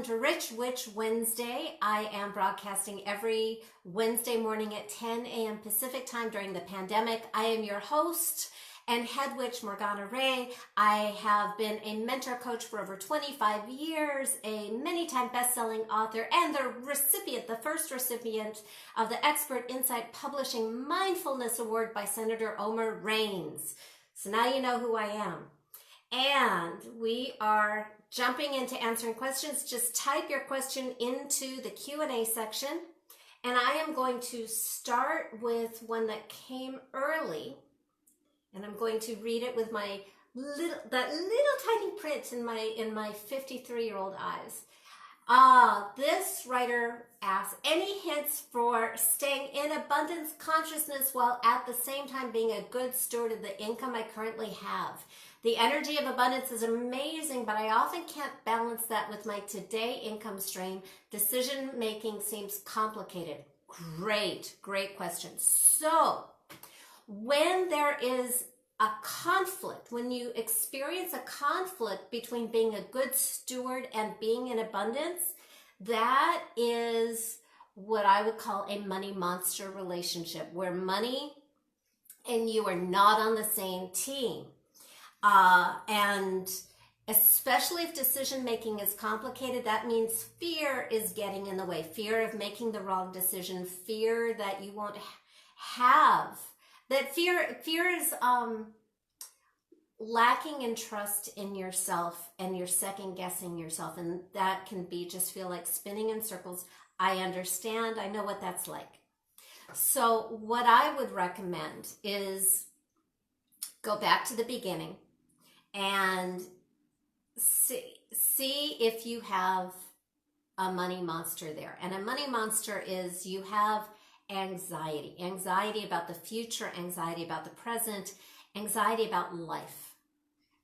To Rich Witch Wednesday. I am broadcasting every Wednesday morning at 10 a.m. Pacific time during the pandemic. I am your host and head witch, Morgana Ray. I have been a mentor coach for over 25 years, a many-time best-selling author, and the first recipient of the Expert Insight Publishing Mindfulness Award by Senator Omar Reigns. So now you know who I am. And we are jumping into answering questions. Just type your question into the Q&A section. And I am going to start with one that came early. And I'm going to read it with my little tiny print in my 53-year-old eyes. This writer asks, any hints for staying in abundance consciousness while at the same time being a good steward of the income I currently have? The energy of abundance is amazing, but I often can't balance that with my today income stream. Decision making seems complicated. Great question. So, when there is a conflict, when you experience a conflict between being a good steward and being in abundance, that is what I would call a money monster relationship, where money and you are not on the same team. And especially if decision making is complicated, that means fear is getting in the way. Fear of making the wrong decision, fear that you won't have, that fear is lacking in trust in yourself, and you're second guessing yourself, and that can feel like spinning in circles. I understand, I know what that's like. So what I would recommend is go back to the beginning and see if you have a money monster there. And a money monster is you have anxiety about the future, anxiety about the present, anxiety about life,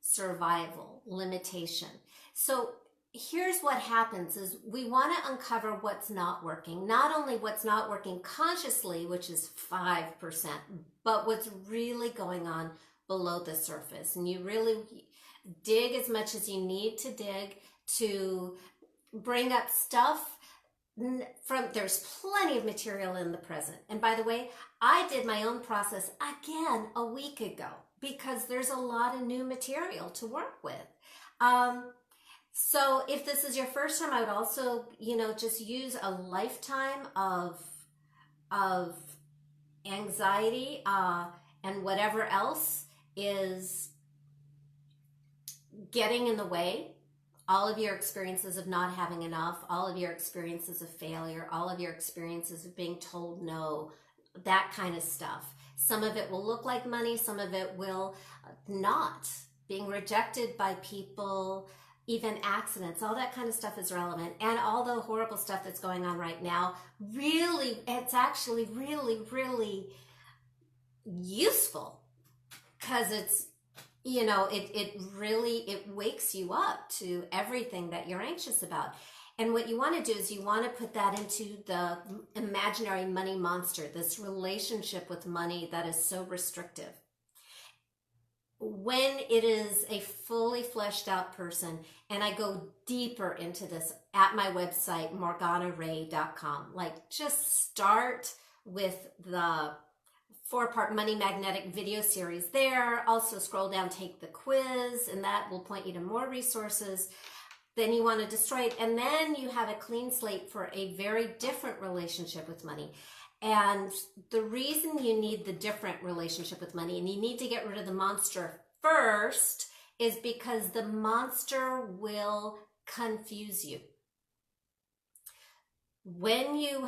survival, limitation. So here's what happens is we want to uncover what's not working. Not only what's not working consciously, which is 5%, but what's really going on below the surface. And you really dig as much as you need to dig to bring up stuff there's plenty of material in the present. And by the way, I did my own process again a week ago because there's a lot of new material to work with. So if this is your first time, I would also, just use a lifetime of anxiety and whatever else is getting in the way. All of your experiences of not having enough, all of your experiences of failure, all of your experiences of being told no, that kind of stuff. Some of it will look like money, some of it will not. Being rejected by people, even accidents, all that kind of stuff is relevant. And all the horrible stuff that's going on right now, it's actually really useful, because it's, it wakes you up to everything that you're anxious about. And what you want to do is you want to put that into the imaginary money monster, this relationship with money that is so restrictive. When it is a fully fleshed out person, and I go deeper into this at my website, morganaray.com, just start with the 4-part Money Magnetic video series there. Also scroll down, take the quiz, and that will point you to more resources. Then you want to destroy it, and then you have a clean slate for a very different relationship with money. And the reason you need the different relationship with money, and you need to get rid of the monster first, is because the monster will confuse you. When you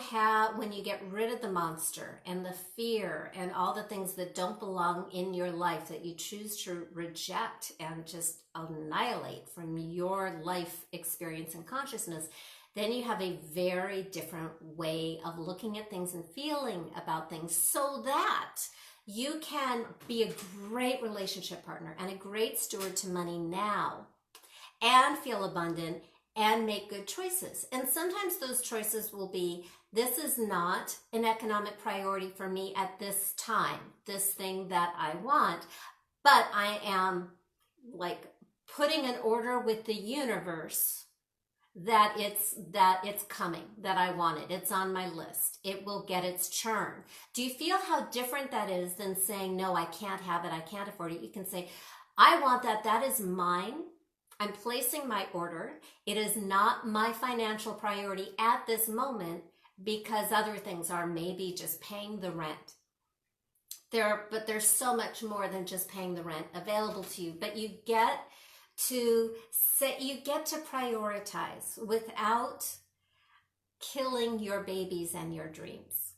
get rid of the monster and the fear and all the things that don't belong in your life, that you choose to reject and just annihilate from your life experience and consciousness, then you have a very different way of looking at things and feeling about things, so that you can be a great relationship partner and a great steward to money now, and feel abundant and make good choices. And sometimes those choices will be, this is not an economic priority for me at this time, this thing that I want, but I am putting an order with the universe that it's coming, that I want it. It's on my list. It will get its churn. Do you feel how different that is than saying, no, I can't have it, I can't afford it? You can say, I want that. That is mine. I'm placing my order. It is not my financial priority at this moment because other things are, maybe just paying the rent. But there's so much more than just paying the rent available to you. But you get to prioritize without killing your babies and your dreams.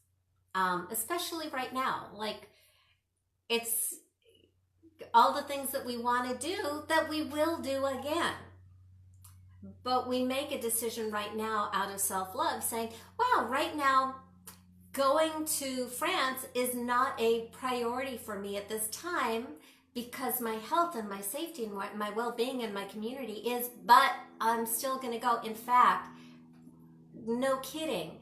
Especially right now. Like, it's all the things that we want to do that we will do again. But we make a decision right now out of self-love saying, wow, right now going to France is not a priority for me at this time because my health and my safety and my well-being and my community is, but I'm still going to go. In fact, no kidding.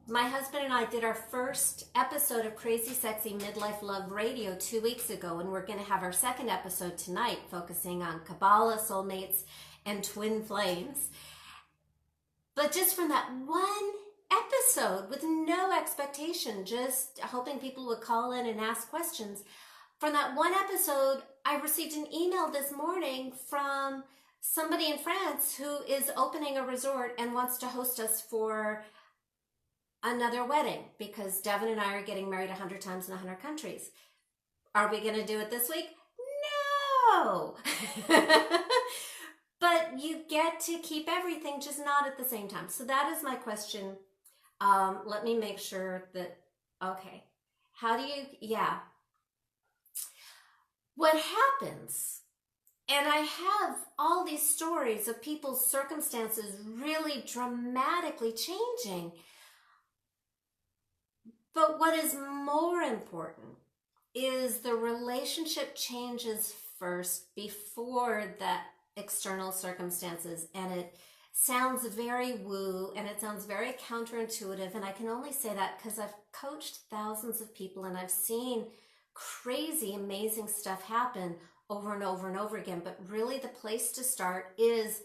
My husband and I did our first episode of Crazy Sexy Midlife Love Radio 2 weeks ago, and we're going to have our second episode tonight focusing on Kabbalah, soulmates, and twin flames. But just from that one episode with no expectation, just hoping people would call in and ask questions, from that one episode, I received an email this morning from somebody in France who is opening a resort and wants to host us for another wedding because Devin and I are getting married 100 times in 100 countries. Are we going to do it this week? No! But you get to keep everything, just not at the same time. So that is my question. Let me make sure that, okay. How do you, yeah. What happens, and I have all these stories of people's circumstances really dramatically changing. But what is more important is the relationship changes first before that external circumstances. And it sounds very woo and it sounds very counterintuitive. And I can only say that because I've coached thousands of people and I've seen crazy, amazing stuff happen over and over and over again. But really the place to start is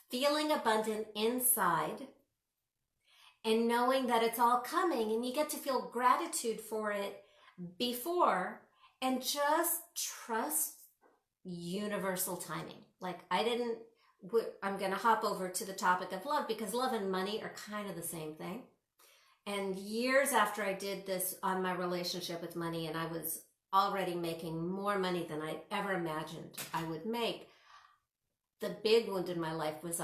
feeling abundant inside and knowing that it's all coming, and you get to feel gratitude for it before, and just trust universal timing. Like I'm going to hop over to the topic of love because love and money are kind of the same thing. And years after I did this on my relationship with money, and I was already making more money than I ever imagined I would make, the big wound in my life was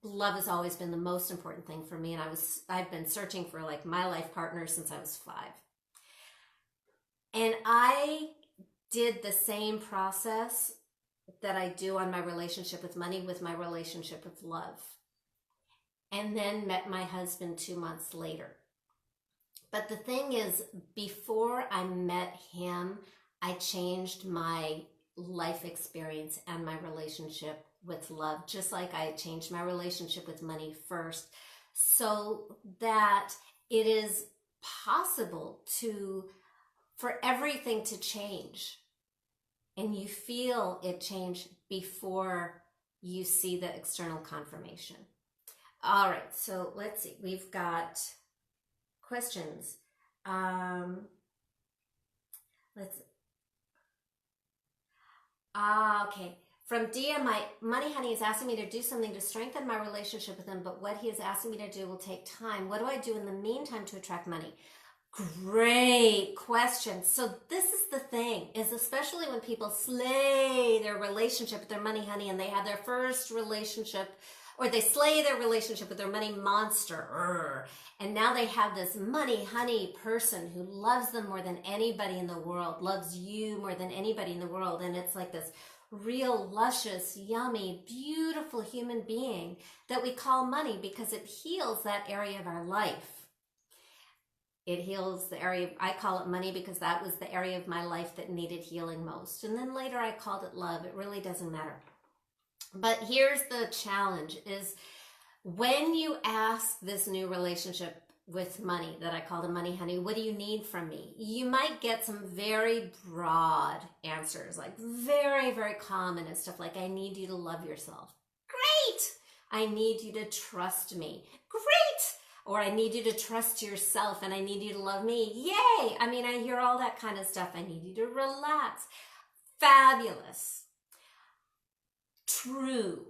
love has always been the most important thing for me. And I've been searching for like my life partner since I was 5. And I did the same process that I do on my relationship with money with my relationship with love. And then met my husband 2 months later. But the thing is, before I met him, I changed my life experience and my relationship with love, just like I changed my relationship with money first, so that it is possible for everything to change and you feel it change before you see the external confirmation. All right, so let's see. We've got questions. Okay. From Dia, my money honey is asking me to do something to strengthen my relationship with him, but what he is asking me to do will take time. What do I do in the meantime to attract money? Great question. So this is the thing, is especially when people slay their relationship with their money honey and they have their first relationship, or they slay their relationship with their money monster. And now they have this money honey person who loves them more than anybody in the world, loves you more than anybody in the world. And it's like this real luscious, yummy, beautiful human being that we call money because it heals that area of our life. It heals the area, I call it money because that was the area of my life that needed healing most. And then later I called it love. It really doesn't matter. But here's the challenge is when you ask this new relationship with money that I call the money honey, what do you need from me? You might get some very broad answers, like very, very common and stuff like, I need you to love yourself. Great! I need you to trust me. Great! Or I need you to trust yourself and I need you to love me. Yay! I mean, I hear all that kind of stuff. I need you to relax. Fabulous. True.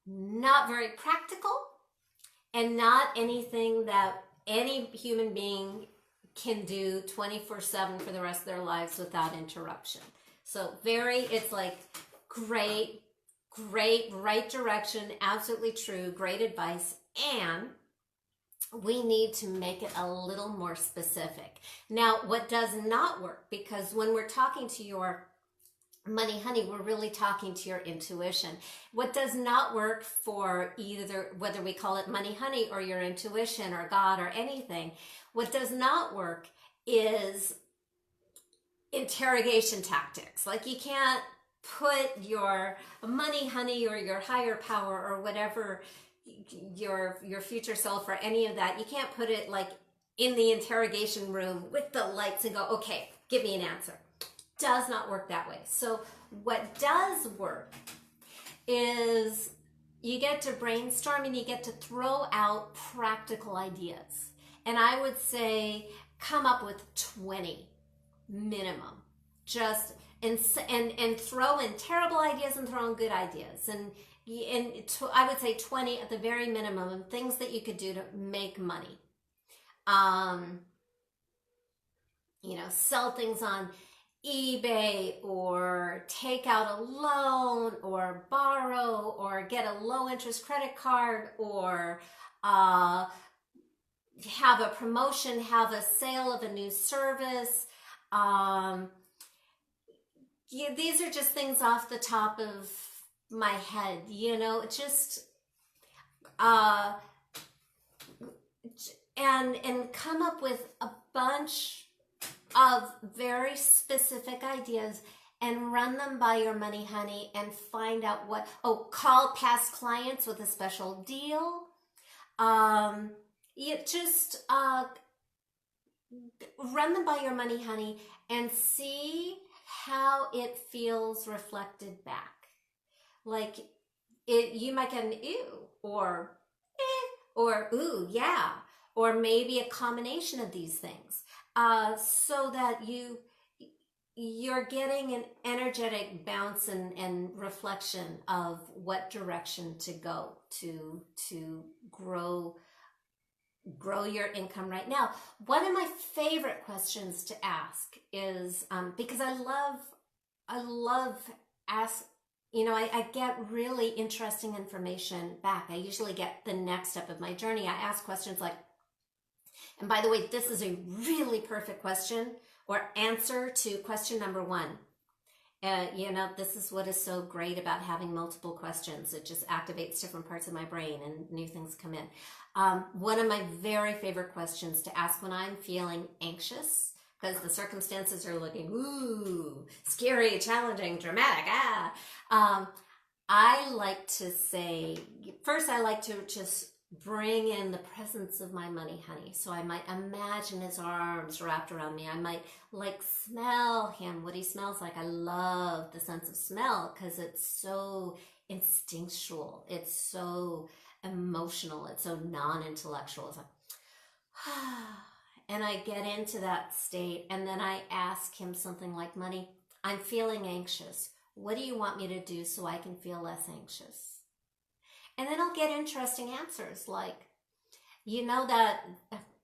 Not very practical and not anything that any human being can do 24/7 for the rest of their lives without interruption. So it's like great, right direction, absolutely true, great advice, and we need to make it a little more specific. Now, what does not work, because when we're talking to your money honey, we're really talking to your intuition. What does not work for either, whether we call it money honey or your intuition or God or anything, what does not work is interrogation tactics. Like you can't put your money honey or your higher power or whatever, your future self or any of that, you can't put it like in the interrogation room with the lights and go, okay, give me an answer. Does not work that way. So what does work is you get to brainstorm and you get to throw out practical ideas. And I would say come up with 20 minimum. Just and throw in terrible ideas and throw in good ideas. And I would say 20 at the very minimum of things that you could do to make money. Sell things on eBay or take out a loan or borrow or get a low interest credit card or have a promotion, have a sale of a new service. These are just things off the top of my head, just and come up with a bunch of very specific ideas and run them by your money honey and find out call past clients with a special deal. Run them by your money honey and see how it feels reflected back. Like you might get an ew or or ooh, yeah, or maybe a combination of these things, so that you're getting an energetic bounce and reflection of what direction to go to grow your income right now. One of my favorite questions to ask is, because I love I get really interesting information back. I usually get the next step of my journey. I ask questions like, and by the way, this is a really perfect question or answer to question number 1. This is what is so great about having multiple questions. It just activates different parts of my brain and new things come in. One of my very favorite questions to ask when I'm feeling anxious, because the circumstances are looking, ooh, scary, challenging, dramatic, I like to say, first I like to just bring in the presence of my money honey. So I might imagine his arms wrapped around me. I might smell him, what he smells like. I love the sense of smell because it's so instinctual. It's so emotional. It's so non-intellectual. It's like, and I get into that state and then I ask him something like, money, I'm feeling anxious. What do you want me to do so I can feel less anxious? And then I'll get interesting answers like,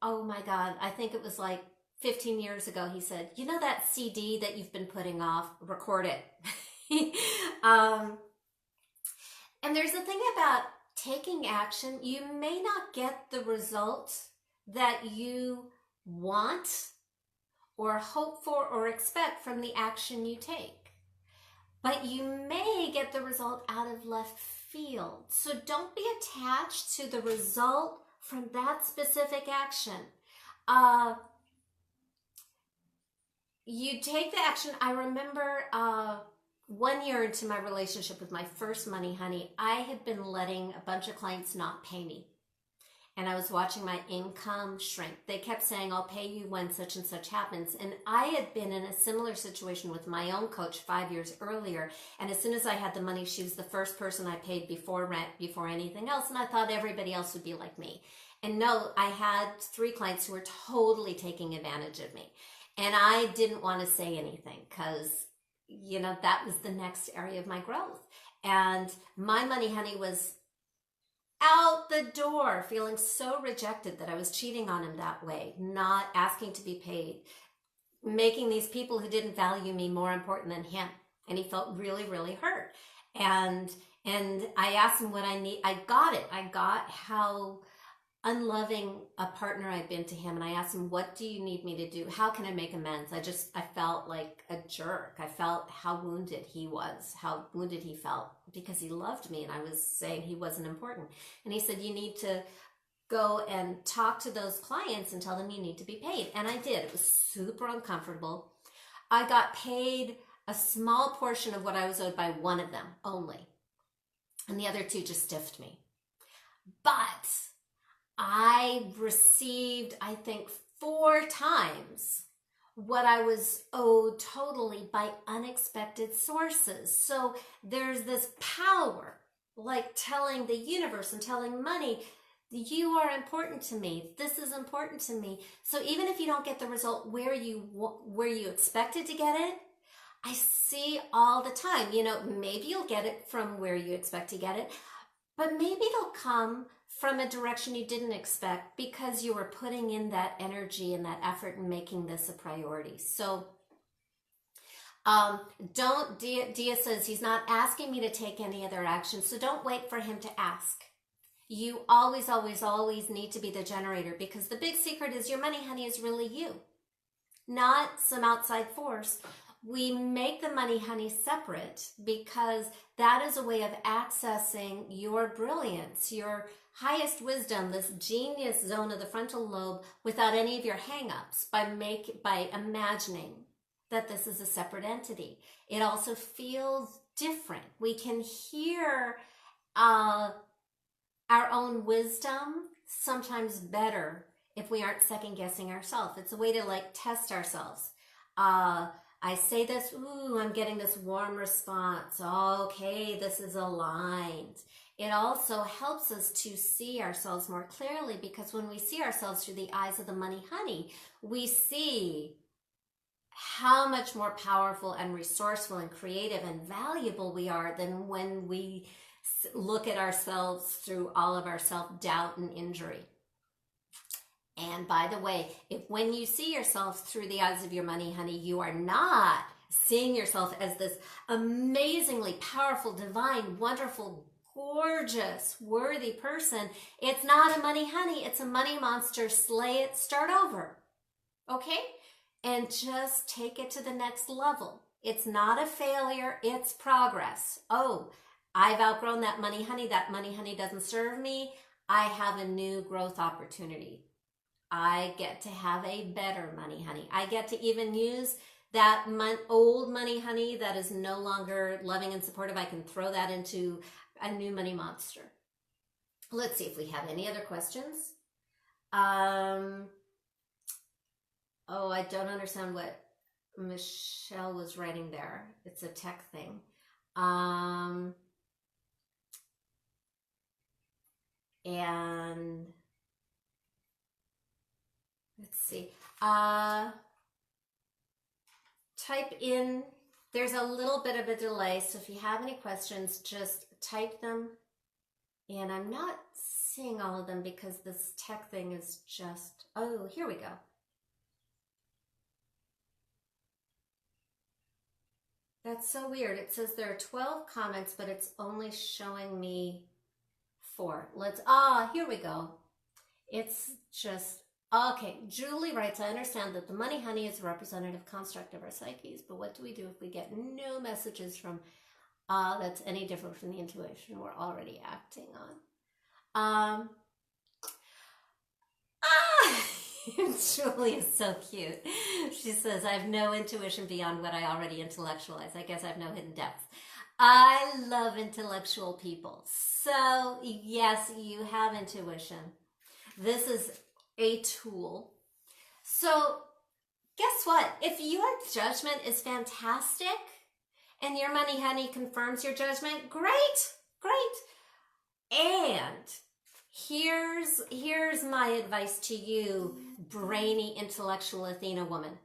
oh my God, I think it was like 15 years ago, he said, that CD that you've been putting off, record it. And there's the thing about taking action. You may not get the result that you want or hope for or expect from the action you take, but you may get the result out of left field. So don't be attached to the result from that specific action. You take the action. I remember 1 year into my relationship with my first money honey, I had been letting a bunch of clients not pay me. and I was watching my income shrink. They kept saying, I'll pay you when such and such happens. And I had been in a similar situation with my own coach 5 years earlier. And as soon as I had the money, she was the first person I paid before rent, before anything else. And I thought everybody else would be like me. And no, I had 3 clients who were totally taking advantage of me. And I didn't want to say anything because, you know, that was the next area of my growth. And my money honey was out the door, feeling so rejected that I was cheating on him that way, not asking to be paid, making these people who didn't value me more important than him. And he felt really, really hurt. And I asked him what I need. I got it. I got how unloving a partner I've been to him. And I asked him, what do you need me to do? How can I make amends? I felt like a jerk. I felt how wounded he was, how wounded he felt because he loved me. And I was saying he wasn't important. And he said, you need to go and talk to those clients and tell them you need to be paid. And I did. It was super uncomfortable. I got paid a small portion of what I was owed by one of them only. And the other 2 just stiffed me. But I received, I think, 4 times what I was owed totally by unexpected sources. So there's this power, like telling the universe and telling money, you are important to me. This is important to me. So even if you don't get the result where you expected to get it, I see all the time, you know, maybe you'll get it from where you expect to get it, but maybe it'll come from a direction you didn't expect because you were putting in that energy and that effort and making this a priority. So Dia says he's not asking me to take any other action, so don't wait for him to ask. You always, always, always need to be the generator, because the big secret is your money honey is really you, not some outside force. We make the money honey separate because that is a way of accessing your brilliance, your highest wisdom, this genius zone of the frontal lobe, without any of your hang-ups, by imagining that this is a separate entity. It also feels different. We can hear our own wisdom sometimes better if we aren't second-guessing ourselves. It's a way to like test ourselves. I say this, ooh, I'm getting this warm response. Okay, this is aligned. It also helps us to see ourselves more clearly, because when we see ourselves through the eyes of the money honey, we see how much more powerful and resourceful and creative and valuable we are than when we look at ourselves through all of our self-doubt and injury. And by the way, when you see yourself through the eyes of your money honey, you are not seeing yourself as this amazingly powerful, divine, wonderful, gorgeous, worthy person. It's not a money honey. It's a money monster. Slay it, start over. Okay? And just take it to the next level. It's not a failure. It's progress. Oh, I've outgrown that money honey. That money honey doesn't serve me. I have a new growth opportunity. I get to have a better money honey. I get to even use that old money honey that is no longer loving and supportive. I can throw that into a new money monster. Let's see if we have any other questions. Oh, I don't understand what Michelle was writing there. It's a tech thing. And let's see. Type in, there's a little bit of a delay, so if you have any questions, just type them. And I'm not seeing all of them because this tech thing is just, oh, here we go. That's so weird. It says there are 12 comments, but it's only showing me 4. Here we go. It's just, okay. Julie writes, I understand that the money honey is a representative construct of our psyches, but what do we do if we get no messages from that's any different from the intuition we're already acting on? Julie is so cute. She says, I have no intuition beyond what I already intellectualize. I guess I have no hidden depths. I love intellectual people. So yes, you have intuition. This is a tool. So guess what? If your judgment is fantastic and your money honey confirms your judgment, great, great. And here's my advice to you, brainy, intellectual Athena woman.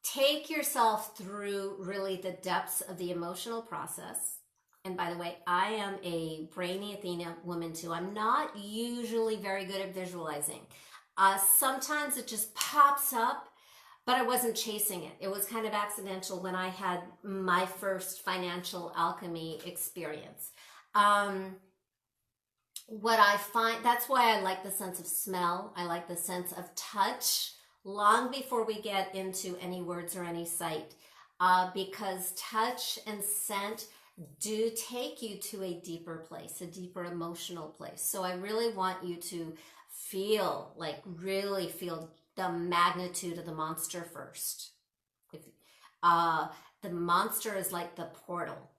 Take yourself through really the depths of the emotional process. And by the way, I am a brainy Athena woman too. I'm not usually very good at visualizing. Sometimes it just pops up, but I wasn't chasing it. It was kind of accidental when I had my first financial alchemy experience. What I find, that's why I like the sense of smell. I like the sense of touch long before we get into any words or any sight, because touch and scent do take you to a deeper place, a deeper emotional place. So I really want you to feel, like really feel the magnitude of the monster first. The monster is like the portal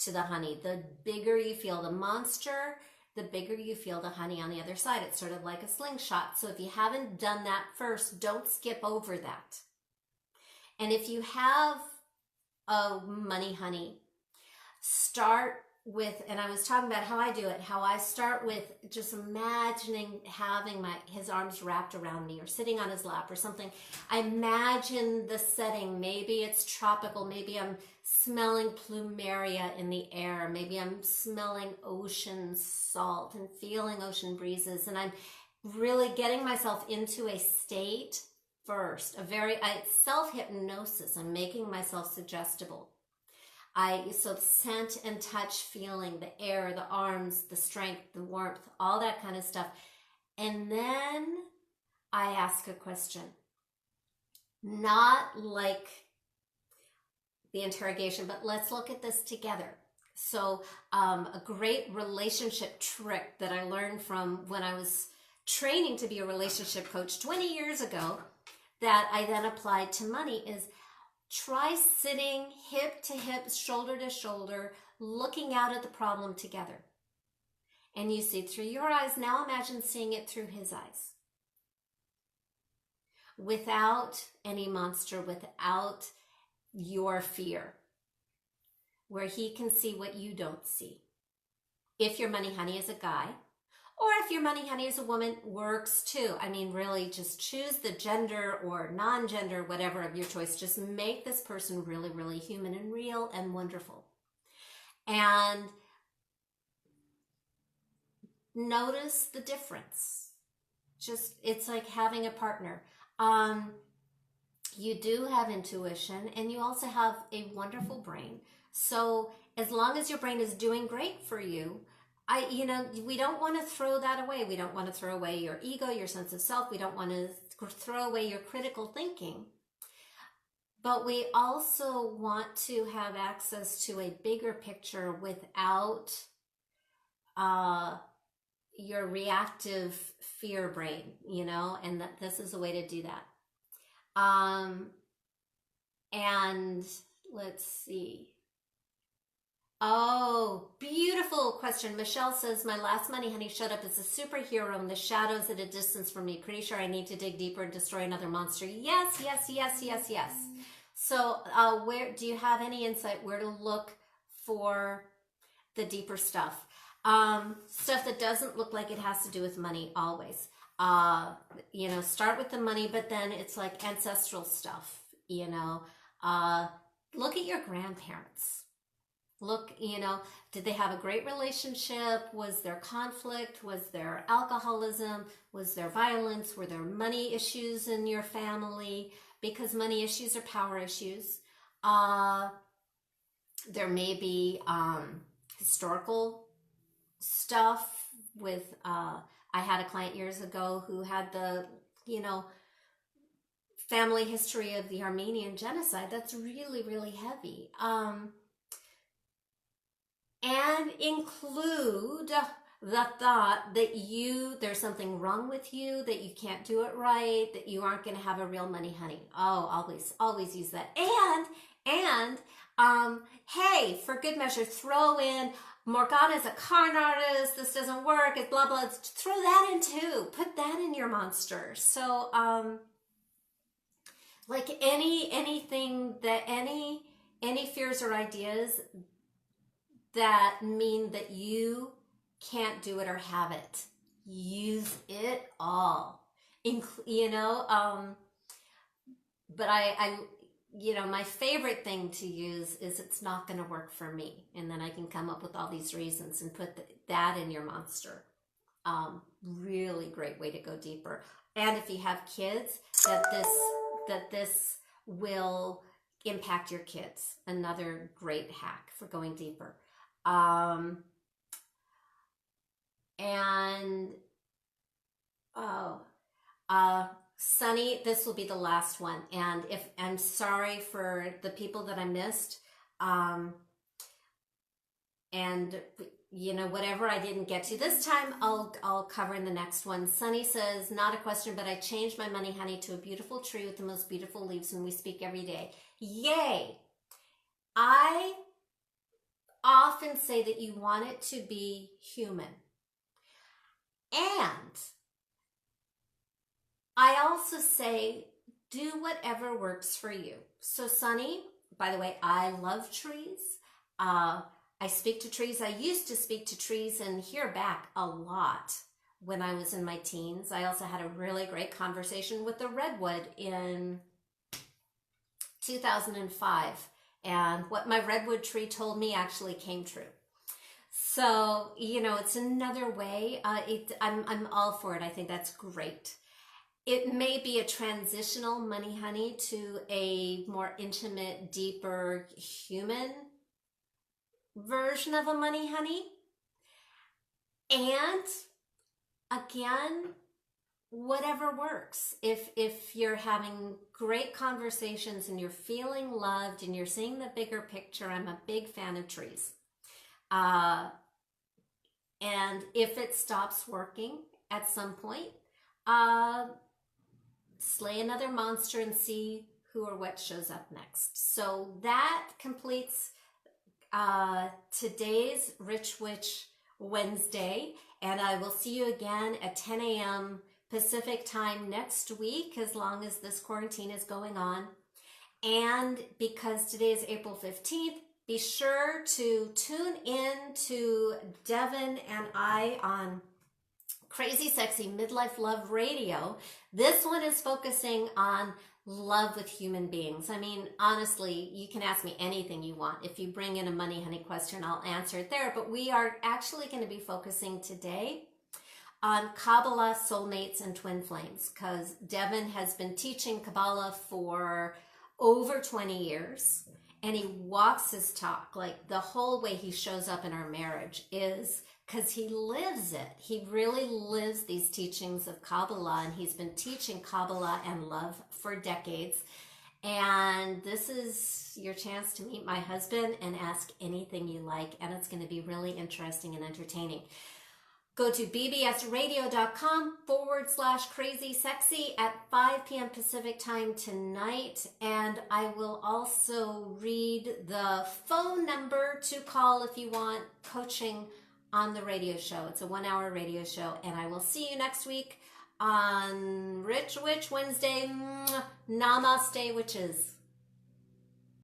to the honey. The bigger you feel the monster, the bigger you feel the honey on the other side. It's sort of like a slingshot. So if you haven't done that first, don't skip over that. And if you have a money honey, start with, and I was talking about how I do it, how I start with just imagining having his arms wrapped around me or sitting on his lap or something. I imagine the setting. Maybe it's tropical. Maybe I'm smelling plumeria in the air. Maybe I'm smelling ocean salt and feeling ocean breezes. And I'm really getting myself into a state first, self-hypnosis. I'm making myself suggestible. So scent and touch, feeling the air, the arms, the strength, the warmth, all that kind of stuff. And then I ask a question, not like the interrogation, but let's look at this together. So a great relationship trick that I learned from when I was training to be a relationship coach 20 years ago that I then applied to money is try sitting hip to hip, shoulder to shoulder, looking out at the problem together. And you see through your eyes. Now imagine seeing it through his eyes. Without any monster, without your fear. Where he can see what you don't see. If your money honey is a guy, or if your money honey is a woman, works too. I mean, really just choose the gender or non-gender, whatever of your choice. Just make this person really, really human and real and wonderful. And notice the difference. Just, it's like having a partner. You do have intuition and you also have a wonderful brain. So as long as your brain is doing great for you, we don't want to throw that away. We don't want to throw away your ego, your sense of self. We don't want to throw away your critical thinking. But we also want to have access to a bigger picture without your reactive fear brain, and that this is a way to do that. And let's see. Oh, beautiful question. Michelle says, my last money honey showed up as a superhero in the shadows at a distance from me. Pretty sure I need to dig deeper and destroy another monster. Yes, yes, yes, yes, yes. So where do you have any insight where to look for the deeper stuff? Stuff that doesn't look like it has to do with money always. Start with the money, but then it's like ancestral stuff, look at your grandparents. Look, did they have a great relationship? Was there conflict? Was there alcoholism? Was there violence? Were there money issues in your family? Because money issues are power issues. There may be historical stuff with, I had a client years ago who had the, family history of the Armenian genocide. That's really, really heavy. And include the thought that there's something wrong with you, that you can't do it right, that you aren't going to have a real money honey. Oh, always use that. And hey, for good measure, throw in, Morgana's a con artist, this doesn't work, it's blah, blah. Throw that in too. Put that in your monster. So, like anything that, any fears or ideas that mean that you can't do it or have it, use it all. But my favorite thing to use is it's not going to work for me. And then I can come up with all these reasons and put that in your monster. Really great way to go deeper. And if you have kids, that this will impact your kids. Another great hack for going deeper. Sunny, this will be the last one. And if I'm sorry for the people that I missed. And whatever I didn't get to this time, I'll cover in the next one. Sunny says, not a question, but I changed my money honey to a beautiful tree with the most beautiful leaves, and we speak every day. Yay! I often say that you want it to be human. And I also say, do whatever works for you. So Sunny, by the way, I love trees. I speak to trees. I used to speak to trees and hear back a lot when I was in my teens. I also had a really great conversation with the redwood in 2005. And what my redwood tree told me actually came true. So, it's another way. I'm all for it. I think that's great. It may be a transitional money honey to a more intimate, deeper, human version of a money honey. And again, whatever works. If you're having great conversations and you're feeling loved and you're seeing the bigger picture, I'm a big fan of trees. And if it stops working at some point, slay another monster and see who or what shows up next. So that completes today's Rich Witch Wednesday, and I will see you again at 10 a.m. Pacific time next week, as long as this quarantine is going on. And because today is April 15th, be sure to tune in to Devin and I on Crazy Sexy Midlife Love Radio. This one is focusing on love with human beings. I mean, honestly, you can ask me anything you want. If you bring in a money honey question, I'll answer it there. But we are actually going to be focusing today on Kabbalah, soulmates, and twin flames, because Devin has been teaching Kabbalah for over 20 years. And he walks his talk. Like, the whole way he shows up in our marriage is because he lives it. He really lives these teachings of Kabbalah, and he's been teaching Kabbalah and love for decades. And this is your chance to meet my husband and ask anything you like, and it's going to be really interesting and entertaining. Go to bbsradio.com/crazysexy at 5 p.m. Pacific time tonight. And I will also read the phone number to call if you want coaching on the radio show. It's a 1-hour radio show. And I will see you next week on Rich Witch Wednesday. Namaste, witches.